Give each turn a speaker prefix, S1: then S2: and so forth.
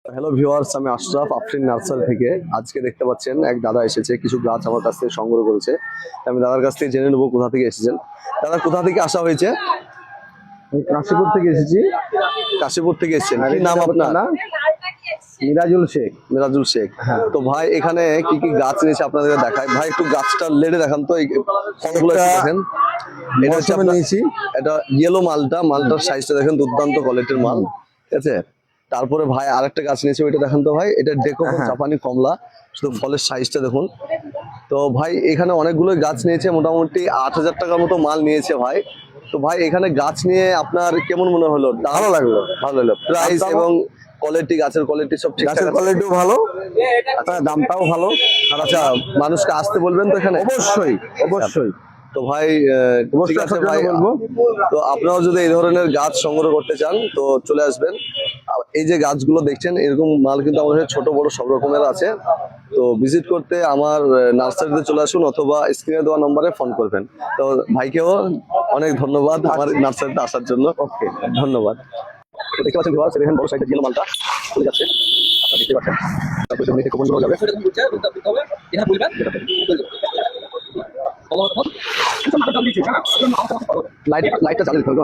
S1: Hello viewers, আমি Ashraf Afrin nursery থেকে। আজকে দেখতে পাচ্ছেন এক দাদা এসেছে, কিছু গাছ আমার কাছ থেকে সংগ্রহ করেছে। আমি দাদার কাছ থেকে জেনে নেবো কোথা থেকে এসেছেন। দাদা, কোথা থেকে আসা হয়েছে?
S2: কাশীপুর থেকে এসেছি।
S1: কাশীপুর থেকে এসেছেন। কি নাম আপনার?
S2: মিরাজুল শেখ।
S1: মিরাজুল শেখ। তো ভাই, এখানে কি কি গাছ নিয়েছে আপনাদের দেখায়। ভাই, একটু গাছটা লেড়ে দেখান তো। এই ফলগুলো একটু দেখেন। এটা হচ্ছে আপনার
S2: নিয়েছি।
S1: এটা ইয়েলো মালটার সাইজটা দেখেন, দুর্দান্ত কোয়ালিটির মাল। ঠিক আছে। তারপরে ভাই আরেকটা গাছ নিয়েছে, ওইটা দেখেন তো ভাই। এটা ডেকো জাপানি কমলা, শুধু ফলের সাইজটা দেখুন। তো ভাই, এখানে অনেকগুলো গাছ নিয়েছে, মোটামুটি 8,000 টাকার মতো মাল নিয়েছে ভাই। তো ভাই, এখানে গাছ নিয়ে আপনার কেমন মনে হলো?
S2: ভালো লাগলো।
S1: ভালো হলো। প্রাইস এবং কোয়ালিটি, গাছের কোয়ালিটি সব ঠিকঠাক
S2: গাছের
S1: আছে?
S2: কোয়ালিটিও ভালো, দামটাও ভালো।
S1: আচ্ছা, মানুষকে আসতে বলবেন তো এখানে?
S2: অবশ্যই অবশ্যই।
S1: তো ভাই, ঠিক আছে
S2: অবশ্যই
S1: ভাই,
S2: বলবো।
S1: তো আপনারাও যদি এই ধরনের গাছ সংগ্রহ করতে চান তো চলে আসবেন। এই যে গাছগুলো দেখছেন, এরকম মাল কিন্তু আমাদের ছোট বড় সব রকমের আছে। তো ভিজিট করতে আমার নার্সারিতে চলে আসুন, অথবা স্ক্রিনে দেওয়া নম্বরে ফোন করবেন। তো ভাইকেও অনেক ধন্যবাদ আমার নার্সারিতে আসার জন্য। ওকে, ধন্যবাদ। তো দেখতে পাচ্ছেন ভিউয়ার্স, দেখেন বড় সাইজের ইয়েলো মালটা চলে যাচ্ছে, আপনারা দেখতে পাচ্ছেন। তারপরে সেখানে কুপন দেওয়া যাবে। লাইটটা চালু করবো।